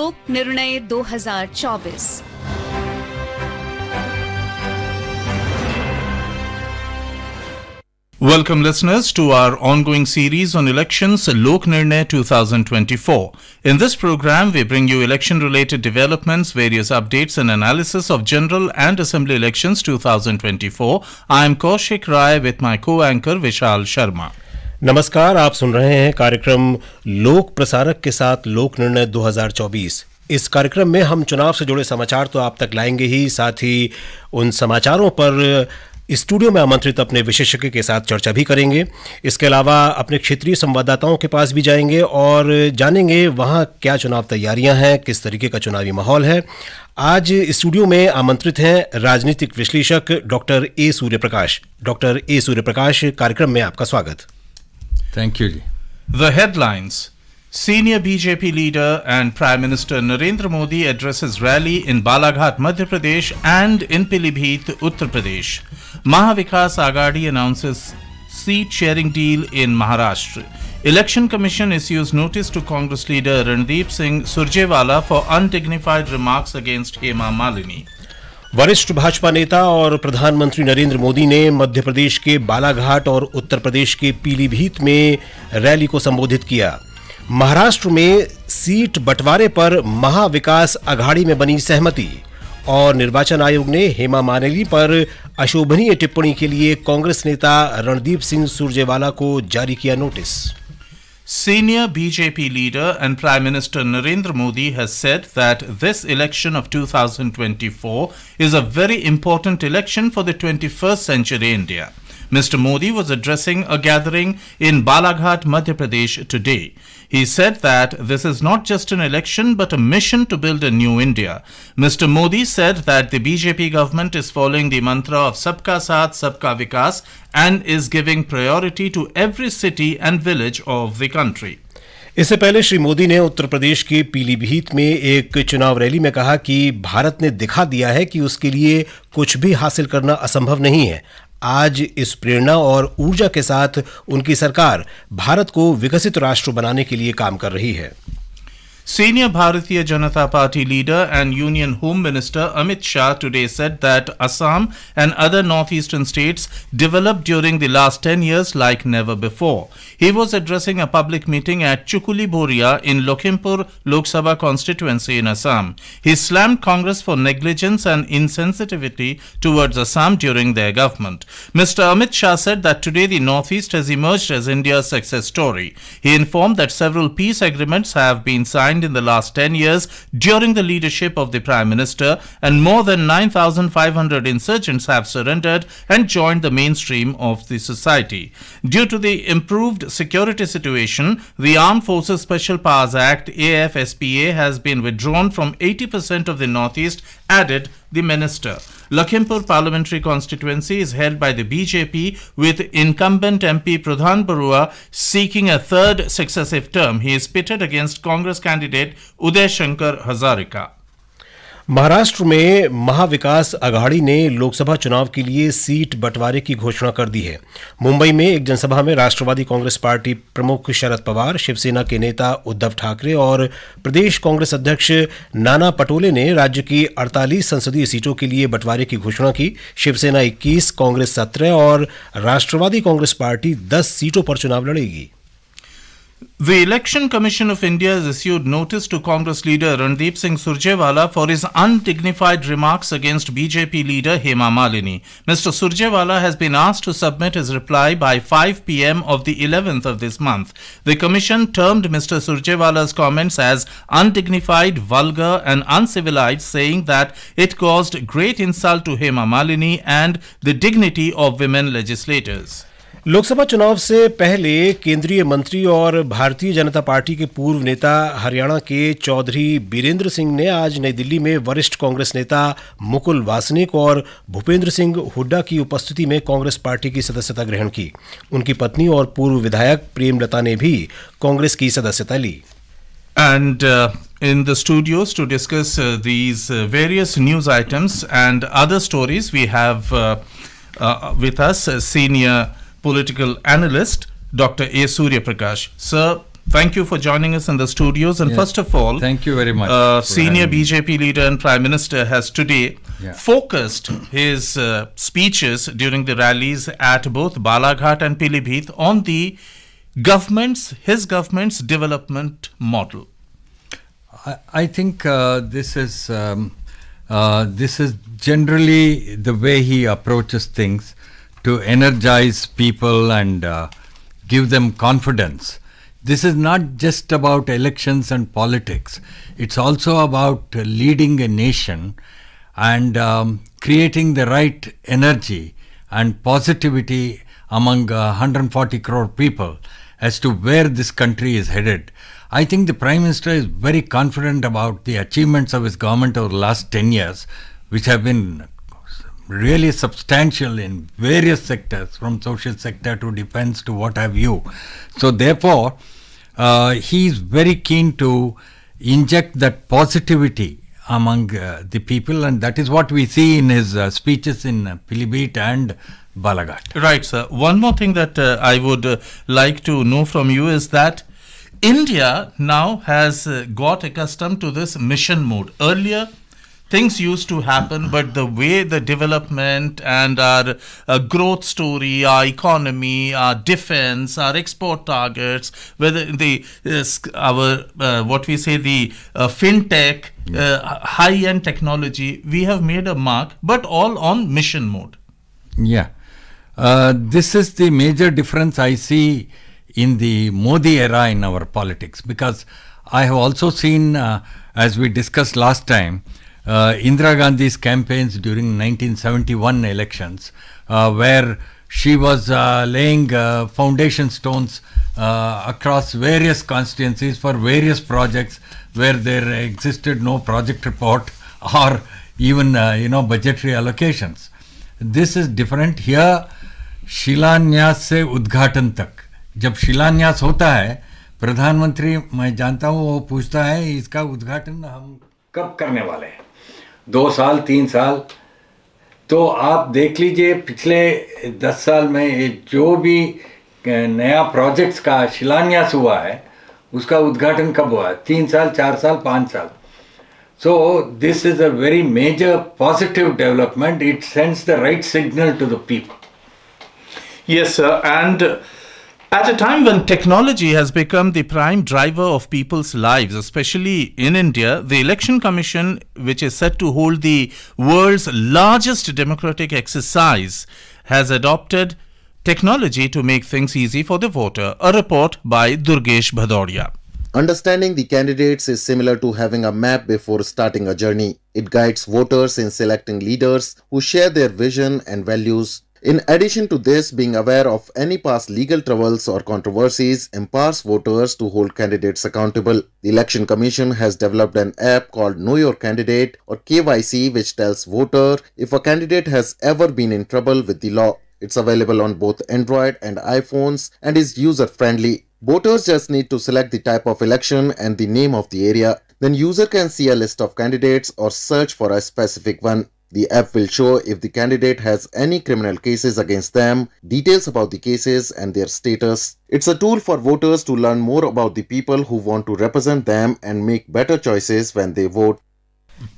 लोक निर्णय 2024। Welcome listeners to our ongoing series on elections, Lok Nirnaya 2024. In this program, we bring you election-related developments, various updates and analysis of general and assembly elections 2024. I am Kaushik Rai with my co-anchor Vishal Sharma. नमस्कार, आप सुन रहे हैं कार्यक्रम लोक प्रसारक के साथ लोक निर्णय 2024। इस कार्यक्रम में हम चुनाव से जुड़े समाचार तो आप तक लाएंगे ही, साथ ही उन समाचारों पर स्टूडियो में आमंत्रित अपने विशेषज्ञ के साथ चर्चा भी करेंगे। इसके अलावा अपने क्षेत्रीय संवाददाताओं के पास भी जाएंगे और जानेंगे वहाँ क्या चुनाव तैयारियां हैं, किस तरीके का चुनावी माहौल है। आज स्टूडियो में आमंत्रित हैं राजनीतिक विश्लेषक doctor A Suryaprakash. Doctor A Suryaprakash, कार्यक्रम में आपका स्वागत। Thank you. The headlines. Senior BJP leader and Prime Minister Narendra Modi addresses rally in Balaghat, Madhya Pradesh and in Pilibhit, Uttar Pradesh. Mahavikas Aghadi announces seat sharing deal in Maharashtra. Election Commission issues notice to Congress leader Randeep Singh Surjewala for undignified remarks against Hema Malini. वरिष्ठ भाजपा नेता और प्रधानमंत्री नरेंद्र मोदी ने मध्य प्रदेश के बालाघाट और उत्तर प्रदेश के पीलीभीत में rally को संबोधित किया। महाराष्ट्र में सीट बंटवारे पर महाविकास अघाड़ी में बनी सहमति और निर्वाचन आयोग ने हेमा मालिनी पर अशोभनीय टिप्पणी के लिए कांग्रेस नेता रणदीप सिंह सुरजेवाला को जारी किया notice. Senior BJP leader and Prime Minister Narendra Modi has said that this election of 2024 is a very important election for the 21st century India. Mr. Modi was addressing a gathering in Balaghat, Madhya Pradesh today. He said that this is not just an election but a mission to build a new India. Mr. Modi said that the BJP government is following the mantra of Sabka Sath, Sabka Vikas and is giving priority to every city and village of the country. इससे पहले श्री मोदी ने उत्तर प्रदेश के पीलीभीत में एक चुनाव rally में कहा कि भारत ने दिखा दिया है कि उसके लिए कुछ भी हासिल करना असंभव नहीं है। आज इस प्रेरणा और ऊर्जा के साथ उनकी सरकार भारत को विकसित राष्ट्र बनाने के लिए काम कर रही है। Senior Bharatiya Janata Party leader and Union Home Minister Amit Shah today said that Assam and other northeastern states developed during the last 10 years like never before. He was addressing a public meeting at Chukuli Boria in Lakhimpur Lok Sabha constituency in Assam. He slammed Congress for negligence and insensitivity towards Assam during their government. Mr. Amit Shah said that today the northeast has emerged as India's success story. He informed that several peace agreements have been signed in the last 10 years during the leadership of the Prime Minister, and more than 9,500 insurgents have surrendered and joined the mainstream of the society. Due to the improved security situation, the Armed Forces Special Powers Act AFSPA has been withdrawn from 80% of the Northeast, added the minister. Lakhimpur parliamentary constituency is held by the BJP with incumbent MP Pradhan Barua seeking a third successive term. He is pitted against Congress candidate Uday Shankar Hazarika. Maharashtra में महाविकास अघाड़ी ने लोकसभा चुनाव के लिए seat बंटवारे की घोषणा कर दी है। मुंबई में एक जनसभा में राष्ट्रवादी कांग्रेस पार्टी प्रमुख शरद पवार, शिवसेना के नेता उद्धव ठाकरे और प्रदेश कांग्रेस अध्यक्ष नाना पटोले ने राज्य की 48 संसदीय सीटों के लिए बंटवारे की घोषणा की। शिवसेना 21, कांग्रेस 17 और राष्ट्रवादी कांग्रेस पार्टी 10 सीटों पर चुनाव लड़ेगी। The Election Commission of India has issued notice to Congress leader Randeep Singh Surjewala for his undignified remarks against BJP leader Hema Malini. Mr. Surjewala has been asked to submit his reply by 5 p.m. of the 11th of this month. The commission termed Mr. Surjewala's comments as undignified, vulgar and uncivilized, saying that it caused great insult to Hema Malini and the dignity of women legislators. Lok Sabha चुनाव से पहले केंद्रीय मंत्री और Bharatiya Janata party के पूर्व नेता हरियाणा के चौधरी बीरेंद्र सिंह ने आज नई दिल्ली में वरिष्ठ कांग्रेस नेता मुकुल वासनिक और भूपेंद्र सिंह हुड्डा की उपस्थिति में कांग्रेस पार्टी की सदस्यता ग्रहण की। उनकी पत्नी और पूर्व विधायक प्रेमलता ने भी कांग्रेस की सदस्यता ली। And in the studios to discuss these various news items and other stories, we have with us senior political analyst Dr. A. Surya Prakash. Sir, Thank you for joining us in the studios. And first of all, thank you very much. Senior BJP leader and Prime Minister has today focused his speeches during the rallies at both Balaghat and Pilibhit on the his government's development model. I think this is generally the way he approaches things to energize people and give them confidence. This is not just about elections and politics. It's also about leading a nation and creating the right energy and positivity among 140 crore people as to where this country is headed. I think the Prime Minister is very confident about the achievements of his government over the last 10 years, which have been really substantial in various sectors, from social sector to defense to what have you. So therefore, he is very keen to inject that positivity among the people, and that is what we see in his speeches in Pilibhit and Balaghat. Right, sir. One more thing that I would like to know from you is that India now has got accustomed to this mission mode. Earlier, things used to happen, but the way the development and our growth story, our economy, our defense, our export targets, whether the what we say the fintech, high-end technology, we have made a mark, but all on mission mode. Yeah, this is the major difference I see in the Modi era in our politics, because I have also seen, as we discussed last time, Indira Gandhi's campaigns during 1971 elections, where she was laying foundation stones across various constituencies for various projects where there existed no project report or even budgetary allocations. This is different here. शिलान्यास से उद्घाटन तक, जब शिलान्यास होता है, प्रधानमंत्री, मैं जानता हूँ, वो पूछता है इसका उद्घाटन हम कब करने वाले हैं, 2 साल 3 साल. तो आप देख लीजिए पिछले 10 साल में ये जो भी नया प्रोजेक्ट्स का शिलान्यास हुआ है, उसका उद्घाटन कब हुआ है? 3 साल 4 साल 5 साल. So this is a very major positive development. It sends the right signal to the people. Yes, sir. And at a time when technology has become the prime driver of people's lives, especially in India, the Election Commission, which is set to hold the world's largest democratic exercise, has adopted technology to make things easy for the voter. A report by Durgesh Bhadoria. Understanding the candidates is similar to having a map before starting a journey. It guides voters in selecting leaders who share their vision and values. In addition to this, being aware of any past legal troubles or controversies empowers voters to hold candidates accountable. The Election Commission has developed an app called Know Your Candidate or KYC, which tells voter if a candidate has ever been in trouble with the law. It's available on both Android and iPhones and is user-friendly. Voters just need to select the type of election and the name of the area. Then user can see a list of candidates or search for a specific one. The app will show if the candidate has any criminal cases against them, details about the cases and their status. It's a tool for voters to learn more about the people who want to represent them and make better choices when they vote.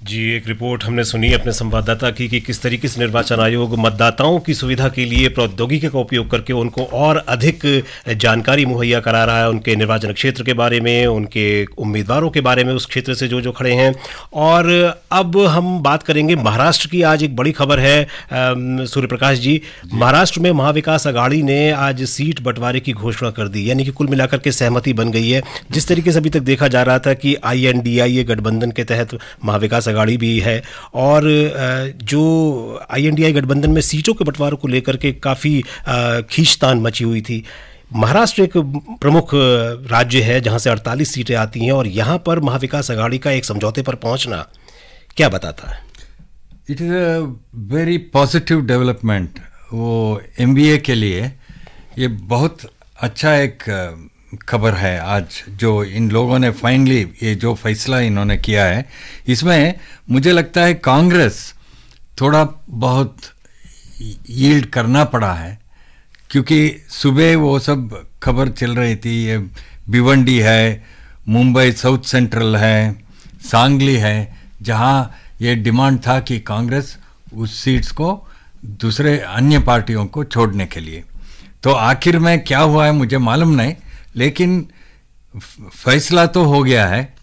जी, एक report हमने सुनी अपने संवाददाता की कि किस तरीके से निर्वाचन आयोग मतदाताओं की सुविधा के लिए प्रौद्योगिकी का उपयोग करके उनको और अधिक जानकारी मुहैया करा रहा है, उनके निर्वाचन क्षेत्र के बारे में, उनके उम्मीदवारों के बारे में, उस क्षेत्र से जो खड़े हैं. और अब हम बात करेंगे महाराष्ट्र की. आज एक बड़ी खबर है सूर्य प्रकाश जी. महाराष्ट्र में महाविकास अघाड़ी ने आज सीट बंटवारे की घोषणा कर दी, यानी कि कुल मिलाकर के सहमति बन गई है. जिस तरीके से अभी तक देखा जा रहा था कि INDIA गठबंधन के तहत महाविकास अघाड़ी भी है, और जो INDI गठबंधन में सीटों के बंटवारे को लेकर के काफ़ी खींचतान मची हुई थी. महाराष्ट्र एक प्रमुख राज्य है जहां से 48 सीटें आती हैं, और यहां पर महाविकास अघाड़ी का एक समझौते पर पहुंचना क्या बताता है? It is a very positive development. वो MBA के लिए ये बहुत अच्छा एक खबर है आज जो इन लोगों ने फाइनली ये जो फैसला इन्होंने किया है. इसमें मुझे लगता है कांग्रेस थोड़ा बहुत यील्ड करना पड़ा है, क्योंकि सुबह वो सब खबर चल रही थी, ये भिवंडी है, मुंबई साउथ सेंट्रल है, सांगली है, जहां ये डिमांड था कि कांग्रेस उस सीट्स को दूसरे अन्य पार्टियों को छोड़ने के लिए। तो आखिर में क्या हुआ है मुझे मालूम नहीं, लेकिन फैसला तो हो गया है।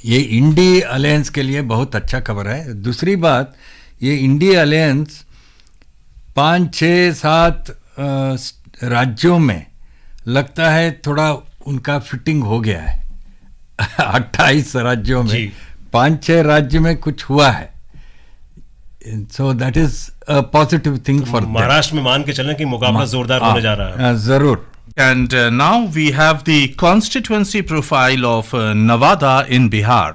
ये इंडी अलायंस के लिए बहुत अच्छा खबर है। दूसरी बात, ये इंडी अलायंस 5, 6, 7 राज्यों में लगता है थोड़ा उनका फिटिंग हो गया है। 28 राज्यों में 5-6 राज्य में कुछ हुआ है। So that is a positive thing for Maharashtra में मान के चलें कि मुकाबला जोरदार होने जा रहा है। जरूर। And now we have the constituency profile of Nevada in Bihar.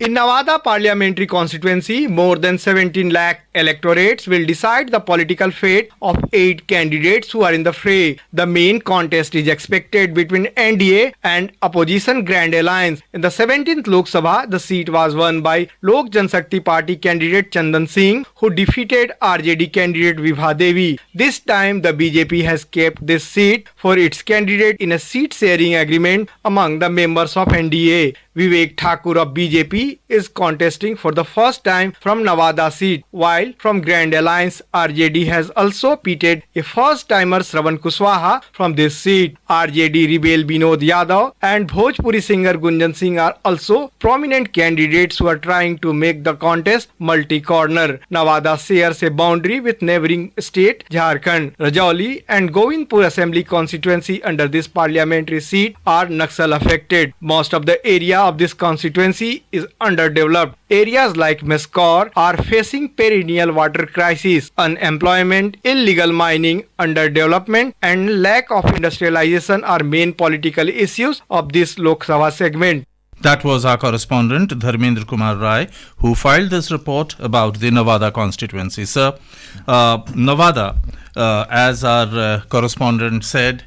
In Nevada parliamentary constituency, more than 17 lakh electorates will decide the political fate of 8 candidates who are in the fray. The main contest is expected between NDA and opposition Grand Alliance. In the 17th Lok Sabha, the seat was won by Lok Janshakti Party candidate Chandan Singh, who defeated RJD candidate Vibha Devi. This time, the BJP has kept this seat for its candidate in a seat-sharing agreement among the members of NDA. Vivek Thakur of BJP is contesting for the first time from Nevada seat, while from Grand Alliance, RJD has also pitted a first-timer Shravan Kushwaha from this seat. RJD rebel Binod Yadav and Bhojpuri singer Gunjan Singh are also prominent candidates who are trying to make the contest multi-corner. Nevada shares a boundary with neighboring state Jharkhand. Rajouri and Govindpur Assembly constituency under this parliamentary seat are Naxal affected. Most of the area of this constituency is underdeveloped. Areas like Mescaur are facing perennial water crisis, unemployment, illegal mining, underdevelopment and lack of industrialization are main political issues of this Lok Sabha segment. That was our correspondent Dharmendra Kumar Rai, who filed this report about the Nevada constituency. Sir, Nevada, as our correspondent said,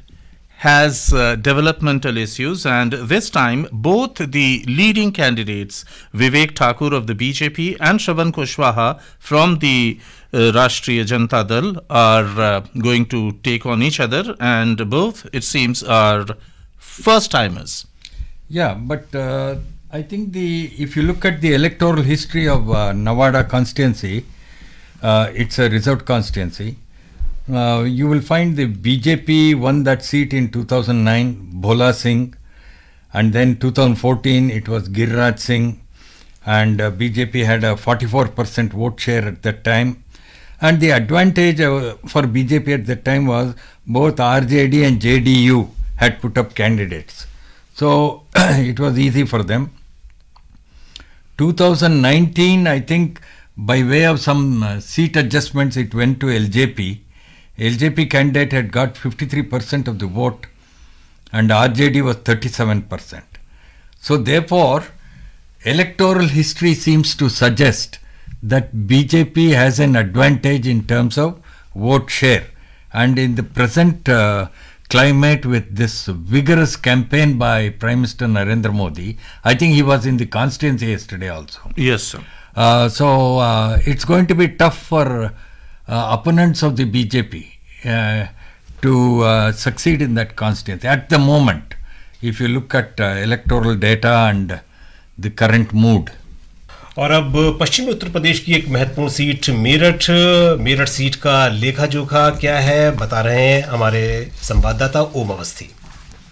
has developmental issues, and this time both the leading candidates, Vivek Thakur of the BJP and Shravan Kushwaha from the Rashtriya Janata Dal, are going to take on each other, and both, it seems, are first-timers. Yeah, but I think if you look at the electoral history of Nevada constituency, it's a reserved constituency. You will find the BJP won that seat in 2009, Bhola Singh, and then 2014 it was Giriraj Singh, and BJP had a 44% vote share at that time. And the advantage for BJP at that time was both RJD and JDU had put up candidates. So it was easy for them. 2019, I think by way of some seat adjustments, it went to LJP. LJP candidate had got 53% of the vote and RJD was 37%. So therefore, electoral history seems to suggest that BJP has an advantage in terms of vote share. And in the present climate with this vigorous campaign by Prime Minister Narendra Modi, I think he was in the constituency yesterday also. Yes, sir. So it's going to be tough for opponents of the BJP to succeed in that constituency at the moment, if you look at electoral data and the current mood. और अब पश्चिमी उत्तर प्रदेश की एक महत्वपूर्ण seat Meerut seat का लेखा जोखा क्या है, बता रहे हैं हमारे संवाददाता ओम Awasthi.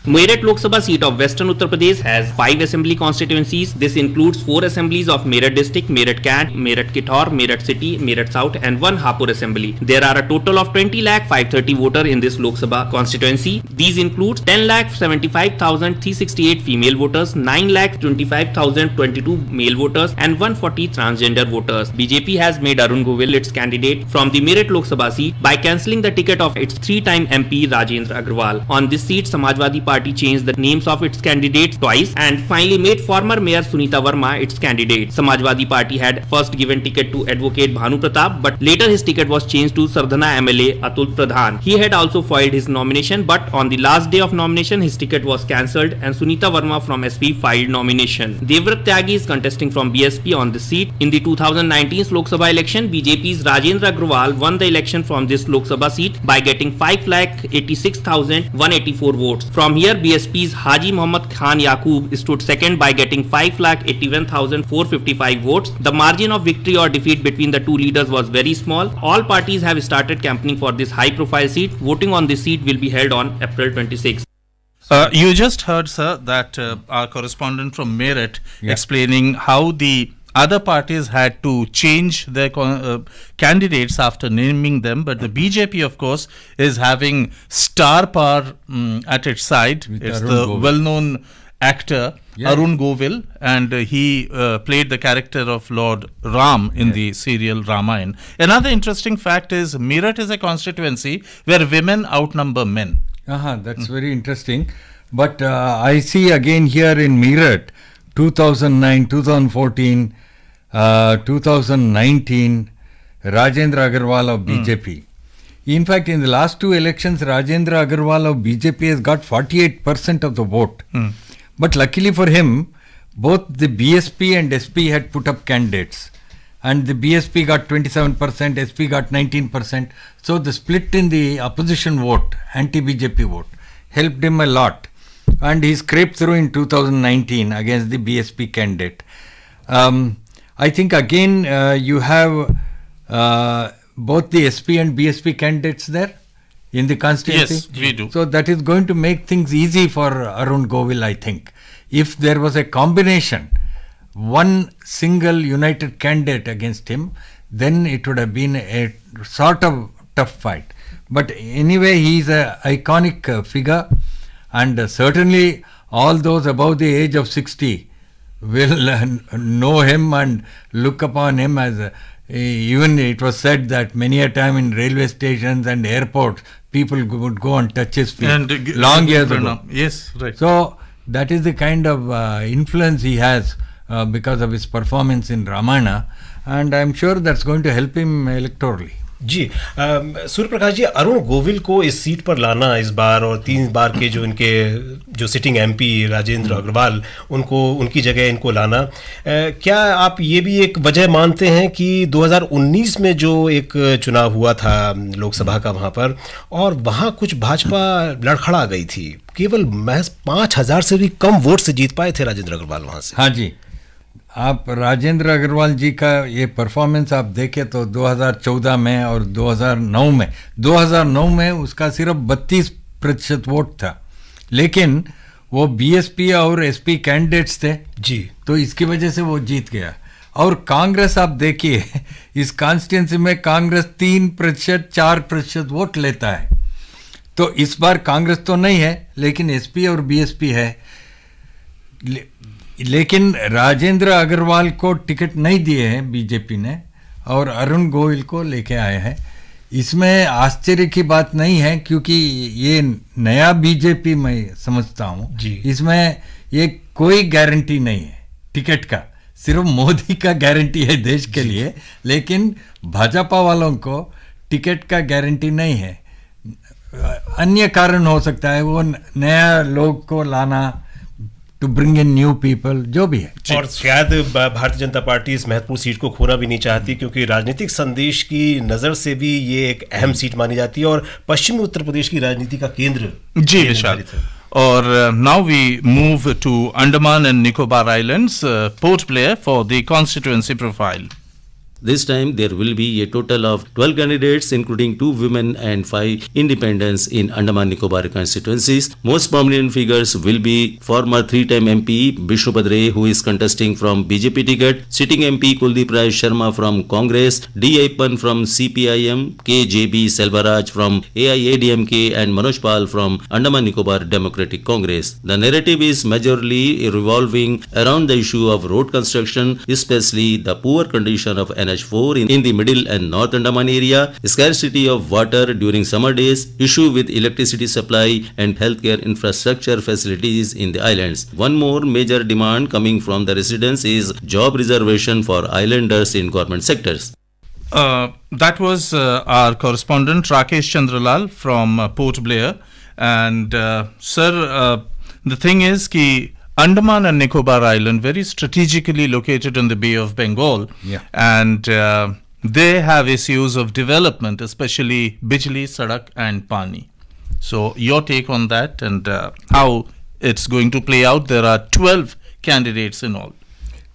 Meerut Lok Sabha seat of Western Uttar Pradesh has 5 assembly constituencies. This includes 4 assemblies of Meerut district, Meerut Cant, Meerut Kithor, Meerut City, Meerut South and 1 Hapur assembly. There are a total of 20,530,000 voters in this Lok Sabha constituency. These include 10,75,368 female voters, 9,25,022 male voters and 140 transgender voters. BJP has made Arun Govil its candidate from the Meerut Lok Sabha seat by cancelling the ticket of its 3-time MP Rajendra Agrawal. On this seat, Samajwadi party changed the names of its candidates twice and finally made former Mayor Sunita Verma its candidate. Samajwadi Party had first given ticket to Advocate Bhanu Pratap, but later his ticket was changed to Sardhana MLA Atul Pradhan. He had also filed his nomination, but on the last day of nomination, his ticket was cancelled and Sunita Verma from SP filed nomination. Devrat Tyagi is contesting from BSP on this seat. In the 2019 Lok Sabha election, BJP's Rajendra Agrawal won the election from this Lok Sabha seat by getting 5,86,184 votes. From here, BSP's Haji Muhammad Khan Yaqub stood second by getting 5,81,455 votes. The margin of victory or defeat between the two leaders was very small. All parties have started campaigning for this high-profile seat. Voting on this seat will be held on April 26. You just heard, sir, that our correspondent from Meerut explaining how the other parties had to change their candidates after naming them, but the BJP, of course, is having star power at its side. It's the well-known actor Arun Govil, and he played the character of Lord Ram in the serial Ramayana. Another interesting fact is Meerut is a constituency where women outnumber men. That's very interesting. But I see again here in Meerut, 2009, 2014, 2019, Rajendra Agrawal of BJP. In fact, in the last two elections, Rajendra Agrawal of BJP has got 48% of the vote. But luckily for him, both the BSP and SP had put up candidates. And the BSP got 27%, SP got 19%. So the split in the opposition vote, anti-BJP vote, helped him a lot. And he scraped through in 2019 against the BSP candidate. I think again you have both the SP and BSP candidates there in the constituency. Yes, we do. So that is going to make things easy for Arun Govil, I think. If there was a combination, one single united candidate against him, then it would have been a sort of tough fight. But anyway, he is an iconic figure, and certainly all those above the age of 60 will know him and look upon him as even it was said that many a time in railway stations and airports people would go and touch his feet long years ago. Yes, right. So that is the kind of influence he has because of his performance in Ramayana, and I am sure that's going to help him electorally. जी सूर्य प्रकाश जी, अरुण गोविल को इस seat पर लाना इस बार, और 3 बार के जो इनके जो सिटिंग एमपी राजेंद्र अग्रवाल, उनकी जगह इनको लाना, क्या आप ये भी एक वजह मानते हैं कि 2019 में जो एक चुनाव हुआ था लोकसभा का वहाँ पर, और वहाँ कुछ भाजपा लड़खड़ा गई थी, केवल महज 5,000 से भी कम वोट से जीत पाए थे राजेंद्र अग्रवाल वहाँ से? हाँ जी, आप राजेंद्र अग्रवाल जी का ये परफॉर्मेंस आप देखें तो 2014 में और 2009 में उसका सिर्फ 32% वोट था, लेकिन वो बीएसपी और एसपी कैंडिडेट्स थे जी, तो इसकी वजह से वो जीत गया. और कांग्रेस आप देखिए, इस कॉन्स्टिट्यूंसी में कांग्रेस 3%, 4% वोट लेता है. तो इस बार कांग्रेस तो नहीं है, लेकिन एसपी और बीएसपी है. लेकिन राजेंद्र अग्रवाल को टिकट नहीं दिए हैं बीजेपी ने, और अरुण गोविल को लेके आए हैं. इसमें आश्चर्य की बात नहीं है, क्योंकि ये नया बीजेपी मैं समझता हूँ. इसमें ये कोई गारंटी नहीं है टिकट का, सिर्फ मोदी का गारंटी है देश के लिए, लेकिन भाजपा वालों को टिकट का गारंटी नहीं है. अन्य कारण हो सकता है, वो नया लोग को लाना, to bring in new people, जो भी है. और शायद भारतीय जनता पार्टी इस महत्वपूर्ण सीट को खोना भी नहीं चाहती, क्योंकि राजनीतिक संदेश की नज़र से भी ये एक अहम सीट मानी जाती है और पश्चिमी उत्तर प्रदेश की राजनीति का केंद्र. जी विशाल. और now we move to Andaman and Nicobar islands, Port Blair for the constituency profile. This time there will be a total of 12 candidates, including 2 women and 5 independents in Andaman Nicobar constituencies. Most prominent figures will be former 3-time MP Bishnu Padre, who is contesting from BJP ticket, sitting MP Kuldeep Rai Sharma from Congress, D. Aiyappan from CPIM, KJB Selvaraj from AIADMK, and Manoj Pal from Andaman Nicobar Democratic Congress. The narrative is majorly revolving around the issue of road construction, especially the poor condition of NH4 in the middle and North Andaman area, scarcity of water during summer days, issue with electricity supply and healthcare infrastructure facilities in the islands. One more major demand coming from the residents is job reservation for islanders in government sectors. That was our correspondent Rakesh Chandralal from Port Blair. And sir, the thing is ki Andaman and Nicobar Island very strategically located in the Bay of Bengal, and they have issues of development, especially Bijli, Sadak and Pani. So your take on that and how it's going to play out. There are 12 candidates in all.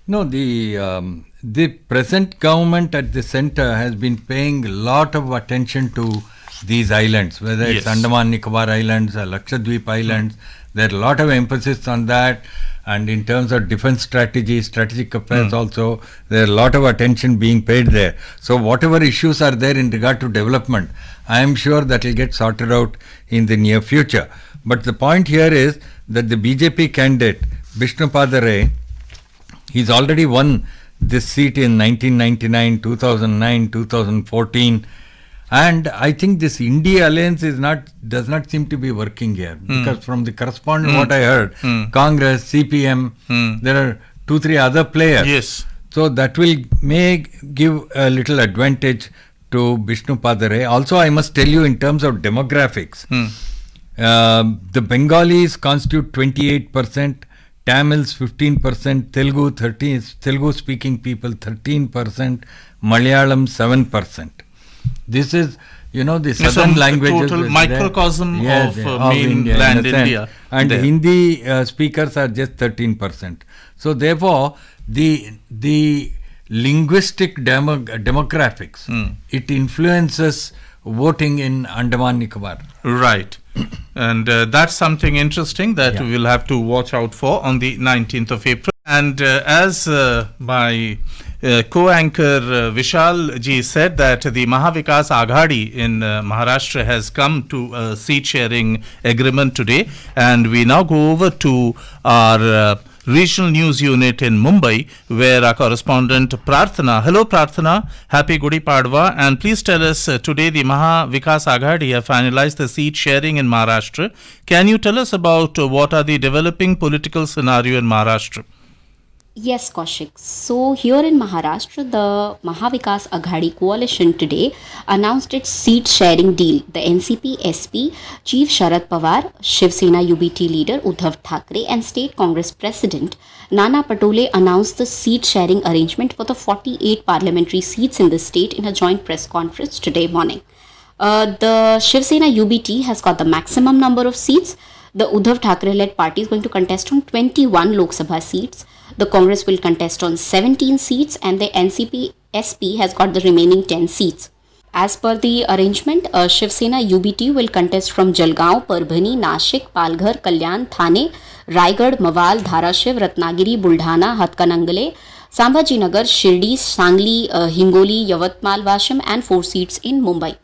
No, the present government at the center has been paying a lot of attention to these islands, whether it's Andaman Nicobar Islands or Lakshadweep Islands. There are a lot of emphasis on that, and in terms of defense strategy, strategic affairs also, there are a lot of attention being paid there. So whatever issues are there in regard to development, I am sure that will get sorted out in the near future. But the point here is that the BJP candidate, Bishnupada Ray, he's already won this seat in 1999, 2009, 2014. And I think this India alliance does not seem to be working here, because from the correspondent what I heard, Congress, CPM, there are 2-3 other players. Yes. So that may give a little advantage to Bishnupada Ray. Also, I must tell you in terms of demographics, the Bengalis constitute 28%, Tamils 15%, Telugu speaking people 13%, Malayalam 7%. This is, the southern languages. Total microcosm of mainland India. And Hindi speakers are just 13%. So therefore, the linguistic demographics, it influences voting in Andaman Nicobar. Right. And that's something interesting that we'll have to watch out for on the 19th of April. And as my co-anchor Vishal ji said, that the Mahavikas Aghadi in Maharashtra has come to a seat sharing agreement today, and we now go over to our regional news unit in Mumbai, where our correspondent Prarthana. Hello Prarthana, happy Gudi Padwa, and please tell us today the Mahavikas Aghadi have finalized the seat sharing in Maharashtra. Can you tell us about what are the developing political scenario in Maharashtra? Yes, Kaushik. So here in Maharashtra, the Mahavikas Aghadi coalition today announced its seat sharing deal. The NCP SP Chief Sharad Pawar, Shiv Sena UBT leader Uddhav Thackeray and State Congress President Nana Patole announced the seat sharing arrangement for the 48 parliamentary seats in the state in a joint press conference today morning. The Shiv Sena UBT has got the maximum number of seats. The Uddhav Thackeray-led party is going to contest on 21 Lok Sabha seats. The Congress will contest on 17 seats, and the NCP SP has got the remaining 10 seats. As per the arrangement, Shiv Sena UBT will contest from Jalgaon, Parbhani, Nashik, Palghar, Kalyan, Thane, Raigad, Mawal, Dharashiv, Ratnagiri, Buldhana, Hatkhanangale, Sambhajinagar, Shirdi, Sangli, Hingoli, Yavatmal, Washim and 4 seats in Mumbai.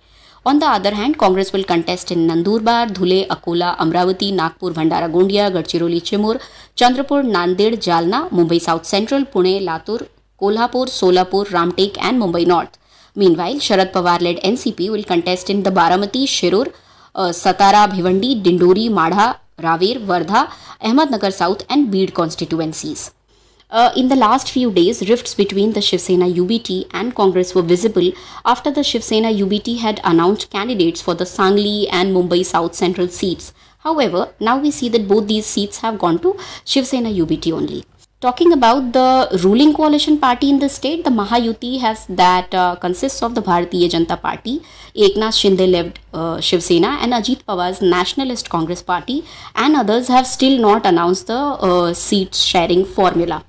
On the other hand, Congress will contest in Nandurbar, Dhule, Akola, Amravati, Nagpur, Bhandara Gondia, Gadchiroli, Chimur, Chandrapur, Nanded, Jalna, Mumbai South Central, Pune, Latur, Kolhapur, Solapur, Ramtek and Mumbai North. Meanwhile, Sharad Pawar-led NCP will contest in the Baramati, Shirur, Satara, Bhivandi, Dindori, Madha, Raver, Wardha, Ahmednagar South and Beed constituencies. In the last few days, rifts between the Shiv Sena UBT and Congress were visible after the Shiv Sena UBT had announced candidates for the Sangli and Mumbai South Central seats. However, now we see that both these seats have gone to Shiv Sena UBT only. Talking about the ruling coalition party in the state, the Mahayuti consists of the Bharatiya Janata Party, Eknath Shinde-led Shiv Sena and Ajit Pawar's Nationalist Congress Party, and others have still not announced the seat sharing formula.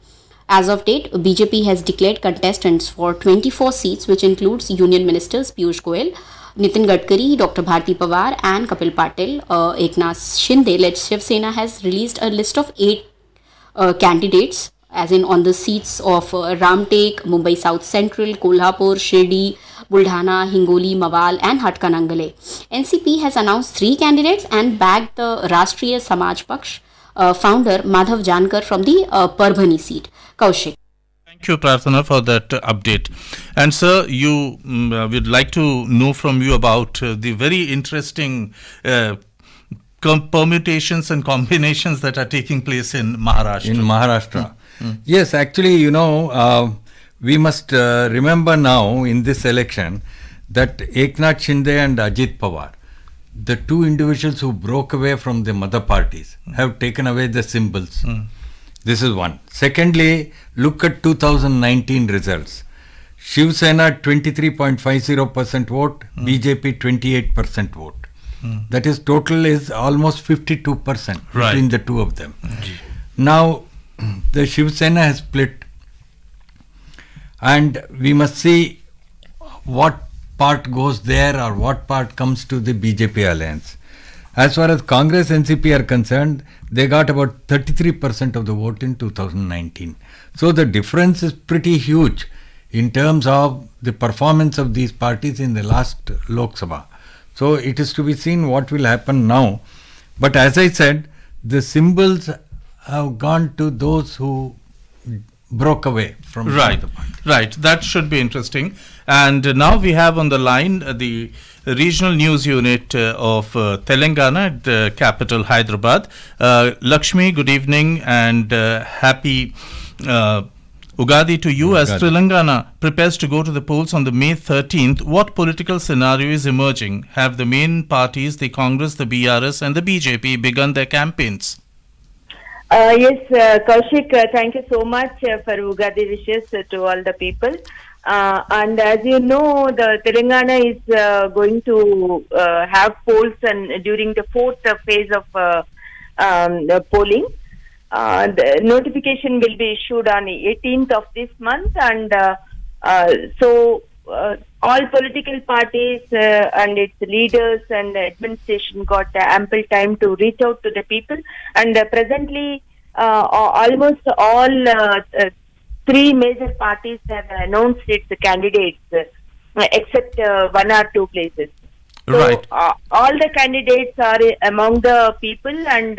As of date, BJP has declared contestants for 24 seats, which includes Union Ministers Piyush Goyal, Nitin Gadkari, Dr. Bharati Pawar and Kapil Patil. Eknath Shinde-led Shiv Sena has released a list of 8 candidates, as in on the seats of Ramtek, Mumbai South Central, Kolhapur, Shirdi, Buldhana, Hingoli, Mawal and Hatkhanangale. NCP has announced 3 candidates and bagged the Rashtriya Samaj Paksh founder Madhav Jankar from the Parbhani seat. Kaushik. Thank you, Prarthana, for that update. And sir, you would like to know from you about the very interesting permutations and combinations that are taking place in Maharashtra. In Maharashtra. Yes, actually, we must remember now in this election that Eknath Shinde and Ajit Pawar, the two individuals who broke away from the mother parties, have taken away the symbols. This is one. Secondly, look at 2019 results. Shiv Sena 23.50% vote, BJP 28% vote. That is, total is almost 52% between the two of them. Now, the Shiv Sena has split, and we must see what part goes there or what part comes to the BJP alliance. As far as Congress NCP are concerned, they got about 33% of the vote in 2019. So the difference is pretty huge in terms of the performance of these parties in the last Lok Sabha. So it is to be seen what will happen now. But as I said, the symbols have gone to those who broke away from the other party. Right, that should be interesting. And now we have on the line the regional news unit of Telangana at the capital Hyderabad. Lakshmi, good evening and happy Ugadi to you. As Telangana prepares to go to the polls on the May 13th, what political scenario is emerging? Have the main parties, the Congress, the BRS and the BJP, begun their campaigns? Yes, Kaushik, thank you so much for Ugadi wishes to all the people. And as you know, the Telangana is going to have polls and during the fourth phase of the polling. The notification will be issued on the 18th of this month, and so all political parties and its leaders and the administration got ample time to reach out to the people. And presently, almost all three major parties have announced its candidates, except one or two places. So, all the candidates are among the people and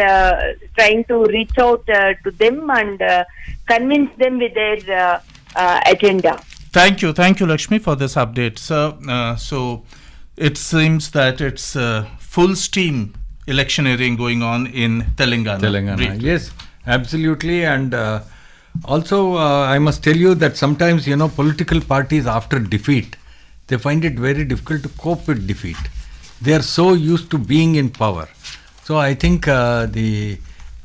trying to reach out to them and convince them with their agenda. Thank you, Lakshmi, for this update. So it seems that it's full steam electioneering going on in Telangana. Yes, absolutely. And also, I must tell you that sometimes, political parties after defeat, they find it very difficult to cope with defeat. They are so used to being in power. So I think the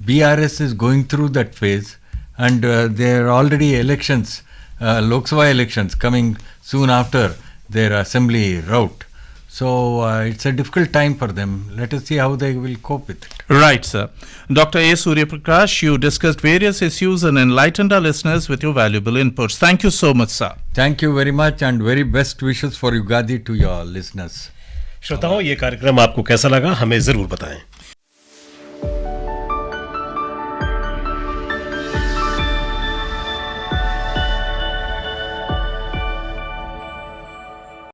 BRS is going through that phase, and there are already elections, Lok Sabha elections coming soon after their assembly rout. So it's a difficult time for them. Let us see how they will cope with it. Right, sir. Dr. A. Surya Prakash, you discussed various issues and enlightened our listeners with your valuable inputs. Thank you so much, sir. Thank you very much, and very best wishes for Ugadi to your listeners. श्रोताओं, ये कार्यक्रम आपको कैसा लगा हमें जरूर बताएं।